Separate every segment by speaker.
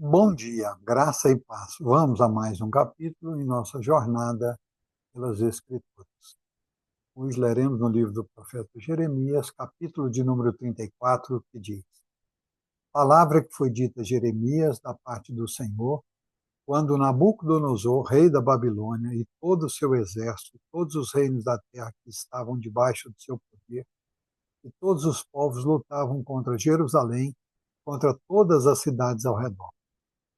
Speaker 1: Bom dia, graça e paz. Vamos a mais um capítulo em nossa jornada pelas Escrituras. Hoje leremos no livro do profeta Jeremias, capítulo de número 34, que diz: Palavra que foi dita a Jeremias da parte do Senhor, quando Nabucodonosor, rei da Babilônia, e todo o seu exército, todos os reinos da terra que estavam debaixo do seu poder, e todos os povos lutavam contra Jerusalém, contra todas as cidades ao redor.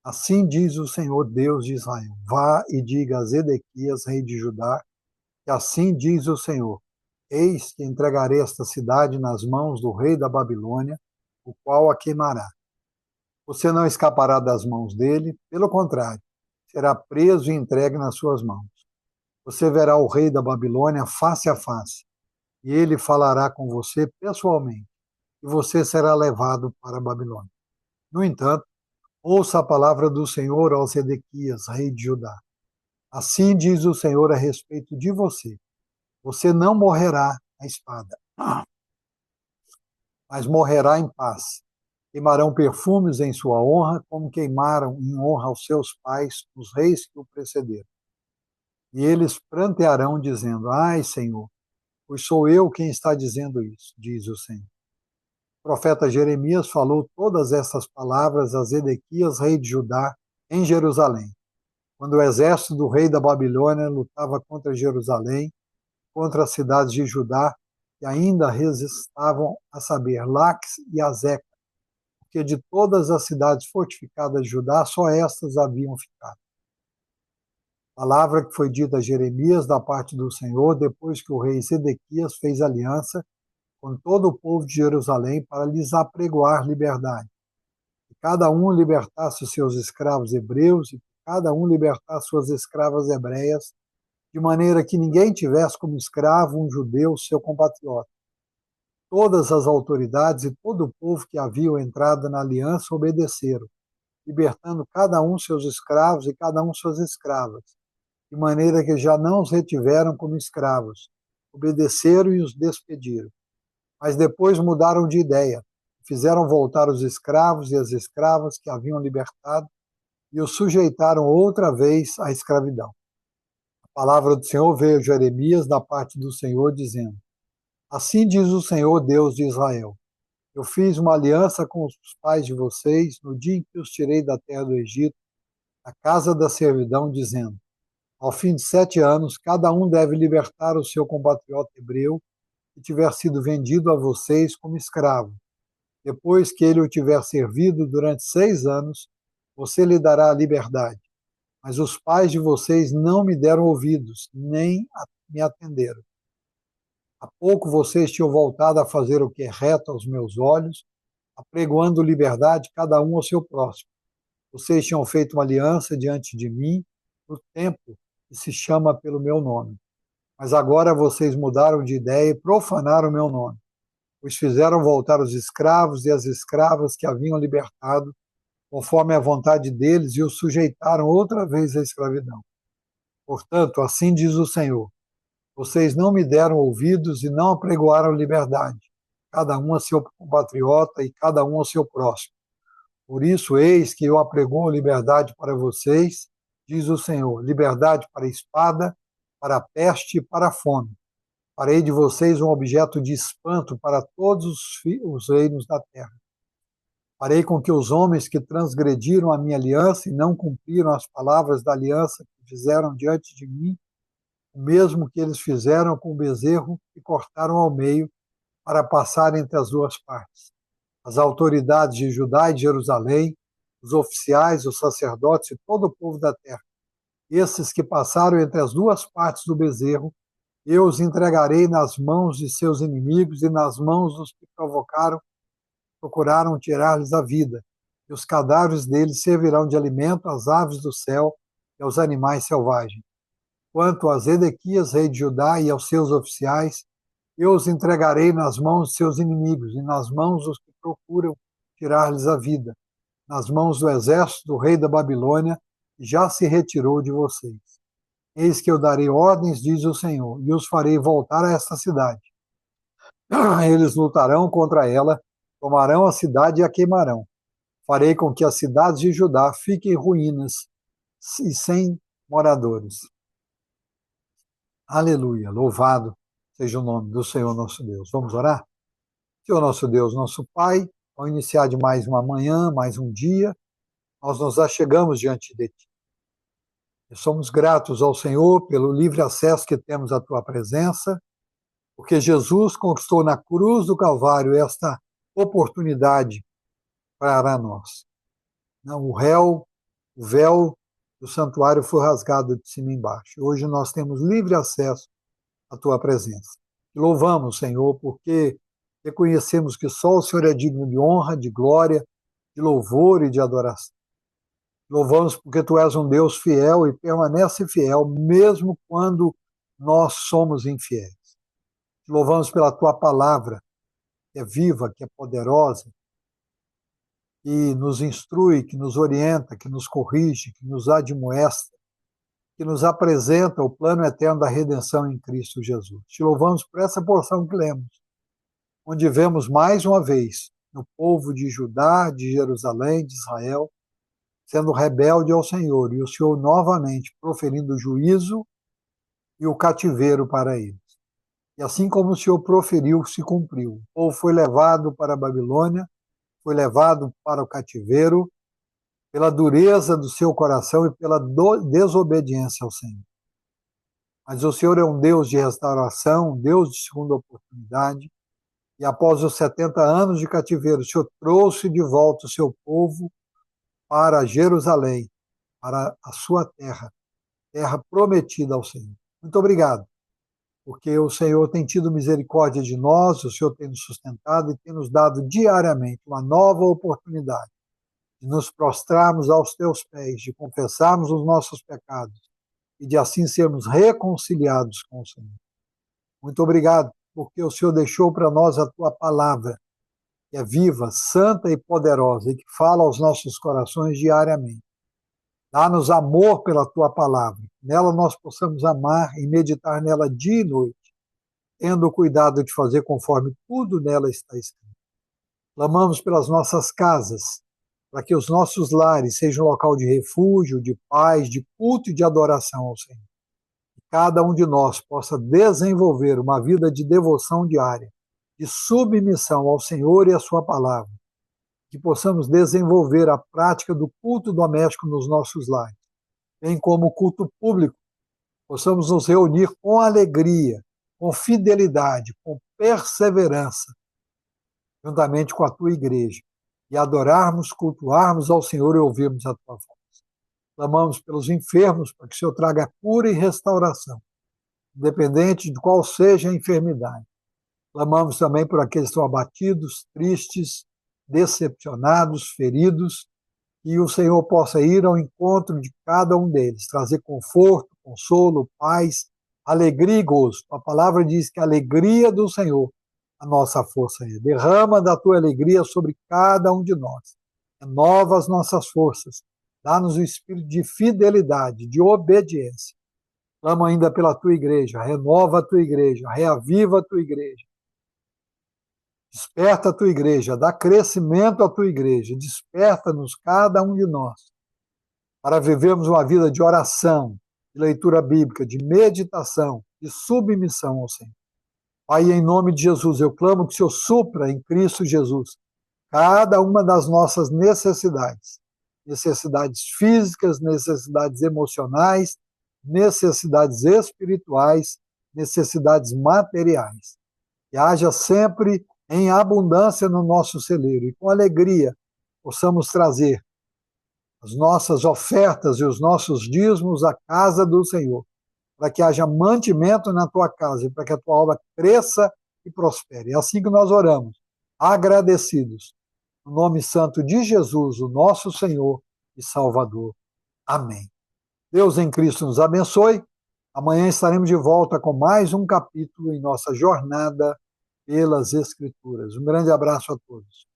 Speaker 1: Assim diz o Senhor Deus de Israel: Vá e diga a Zedequias, rei de Judá, que assim diz o Senhor: Eis que entregarei esta cidade nas mãos do rei da Babilônia, o qual a queimará. Você não escapará das mãos dele, pelo contrário, será preso e entregue nas suas mãos. Você verá o rei da Babilônia face a face, e ele falará com você pessoalmente, e você será levado para a Babilônia. No entanto, ouça a palavra do Senhor ao Zedequias, rei de Judá. Assim diz o Senhor a respeito de você: você não morrerá à espada, mas morrerá em paz. Queimarão perfumes em sua honra, como queimaram em honra aos seus pais, os reis que o precederam. E eles prantearão, dizendo: Ai, Senhor, pois sou eu quem está dizendo isso, diz o Senhor. O profeta Jeremias falou todas essas palavras a Zedequias, rei de Judá, em Jerusalém, quando o exército do rei da Babilônia lutava contra Jerusalém, contra as cidades de Judá, que ainda resistavam, a saber, Laques e Azeca, porque de todas as cidades fortificadas de Judá, só estas haviam ficado. Palavra que foi dita a Jeremias da parte do Senhor, depois que o rei Zedequias fez aliança com todo o povo de Jerusalém para lhes apregoar liberdade. Que cada um libertasse os seus escravos hebreus e que cada um libertasse suas escravas hebreias, de maneira que ninguém tivesse como escravo um judeu, seu compatriota. Todas as autoridades e todo o povo que haviam entrado na aliança obedeceram, libertando cada um seus escravos e cada um suas escravas, de maneira que já não os retiveram como escravos, obedeceram e os despediram. Mas depois mudaram de ideia, fizeram voltar os escravos e as escravas que haviam libertado e os sujeitaram outra vez à escravidão. A palavra do Senhor veio a Jeremias da parte do Senhor, dizendo: Assim diz o Senhor, Deus de Israel: Eu fiz uma aliança com os pais de vocês no dia em que os tirei da terra do Egito, da casa da servidão, dizendo: Ao fim de 7 anos, cada um deve libertar o seu compatriota hebreu que tiver sido vendido a vocês como escravo. Depois que ele o tiver servido durante 6 anos, você lhe dará a liberdade. Mas os pais de vocês não me deram ouvidos, nem me atenderam. Há pouco vocês tinham voltado a fazer o que é reto aos meus olhos, apregoando liberdade cada um ao seu próximo. Vocês tinham feito uma aliança diante de mim no templo que se chama pelo meu nome. Mas agora vocês mudaram de ideia e profanaram o meu nome, pois fizeram voltar os escravos e as escravas que haviam libertado, conforme a vontade deles, e os sujeitaram outra vez à escravidão. Portanto, assim diz o Senhor: vocês não me deram ouvidos e não apregoaram liberdade, cada um a seu compatriota e cada um ao seu próximo. Por isso, eis que eu apregoo liberdade para vocês, diz o Senhor, liberdade para a espada, para a peste e para a fome. Farei de vocês um objeto de espanto para todos os reinos da terra. Farei com que os homens que transgrediram a minha aliança e não cumpriram as palavras da aliança que fizeram diante de mim, o mesmo que eles fizeram com o bezerro que cortaram ao meio para passar entre as duas partes. As autoridades de Judá e de Jerusalém, os oficiais, os sacerdotes e todo o povo da terra, esses que passaram entre as duas partes do bezerro, eu os entregarei nas mãos de seus inimigos e nas mãos dos que procuraram tirar-lhes a vida, e os cadáveres deles servirão de alimento às aves do céu e aos animais selvagens. Quanto a Zedequias, rei de Judá, e aos seus oficiais, eu os entregarei nas mãos de seus inimigos e nas mãos dos que procuram tirar-lhes a vida, nas mãos do exército do rei da Babilônia, que já se retirou de vocês. Eis que eu darei ordens, diz o Senhor, e os farei voltar a esta cidade. Eles lutarão contra ela, tomarão a cidade e a queimarão. Farei com que as cidades de Judá fiquem ruínas e sem moradores. Aleluia, louvado seja o nome do Senhor nosso Deus. Vamos orar? Senhor nosso Deus, nosso Pai, ao iniciar de mais uma manhã, mais um dia, nós nos achegamos diante de Ti. E somos gratos ao Senhor pelo livre acesso que temos à Tua presença, porque Jesus conquistou na cruz do Calvário esta oportunidade para nós. O véu do santuário foi rasgado de cima e embaixo. Hoje nós temos livre acesso à Tua presença. Te louvamos, Senhor, porque reconhecemos que só o Senhor é digno de honra, de glória, de louvor e de adoração. Louvamos porque Tu és um Deus fiel e permanece fiel, mesmo quando nós somos infiéis. Te louvamos pela Tua palavra, que é viva, que é poderosa, que nos instrui, que nos orienta, que nos corrige, que nos admoesta, que nos apresenta o plano eterno da redenção em Cristo Jesus. Te louvamos por essa porção que lemos, onde vemos mais uma vez no povo de Judá, de Jerusalém, de Israel, sendo rebelde ao Senhor, e o Senhor novamente proferindo o juízo e o cativeiro para eles. E assim como o Senhor proferiu, se cumpriu. O povo foi levado para a Babilônia, foi levado para o cativeiro, pela dureza do seu coração e pela desobediência ao Senhor. Mas o Senhor é um Deus de restauração, um Deus de segunda oportunidade, e após os 70 anos de cativeiro, o Senhor trouxe de volta o seu povo para Jerusalém, para a sua terra, terra prometida ao Senhor. Muito obrigado, porque o Senhor tem tido misericórdia de nós, o Senhor tem nos sustentado e tem nos dado diariamente uma nova oportunidade de nos prostrarmos aos teus pés, de confessarmos os nossos pecados e de assim sermos reconciliados com o Senhor. Muito obrigado, porque o Senhor deixou para nós a tua palavra, que é viva, santa e poderosa e que fala aos nossos corações diariamente. Dá-nos amor pela tua palavra. Nela nós possamos amar e meditar nela dia e noite, tendo o cuidado de fazer conforme tudo nela está escrito. Clamamos pelas nossas casas, para que os nossos lares sejam um local de refúgio, de paz, de culto e de adoração ao Senhor. Que cada um de nós possa desenvolver uma vida de devoção diária, de submissão ao Senhor e à sua palavra. Que possamos desenvolver a prática do culto doméstico nos nossos lares, bem como o culto público. Possamos nos reunir com alegria, com fidelidade, com perseverança, juntamente com a tua igreja, e adorarmos, cultuarmos ao Senhor e ouvirmos a tua voz. Clamamos pelos enfermos, para que o Senhor traga cura e restauração, independente de qual seja a enfermidade. Clamamos também por aqueles que estão abatidos, tristes, decepcionados, feridos, e o Senhor possa ir ao encontro de cada um deles, trazer conforto, consolo, paz, alegria e gozo. A palavra diz que a alegria do Senhor, a nossa força é. Derrama da tua alegria sobre cada um de nós. Renova as nossas forças. Dá-nos o espírito de fidelidade, de obediência. Clamo ainda pela tua igreja. Renova a tua igreja. Reaviva a tua igreja. Desperta a tua igreja. Dá crescimento à tua igreja. Desperta-nos, cada um de nós, para vivermos uma vida de oração, de leitura bíblica, de meditação, de submissão ao Senhor. Pai, em nome de Jesus, eu clamo que o Senhor supra em Cristo Jesus cada uma das nossas necessidades. Necessidades físicas, necessidades emocionais, necessidades espirituais, necessidades materiais. Que haja sempre em abundância no nosso celeiro e com alegria possamos trazer as nossas ofertas e os nossos dízimos à casa do Senhor, para que haja mantimento na tua casa e para que a tua obra cresça e prospere. É assim que nós oramos, agradecidos, no nome santo de Jesus, o nosso Senhor e Salvador. Amém. Deus em Cristo nos abençoe. Amanhã estaremos de volta com mais um capítulo em nossa jornada pelas Escrituras. Um grande abraço a todos.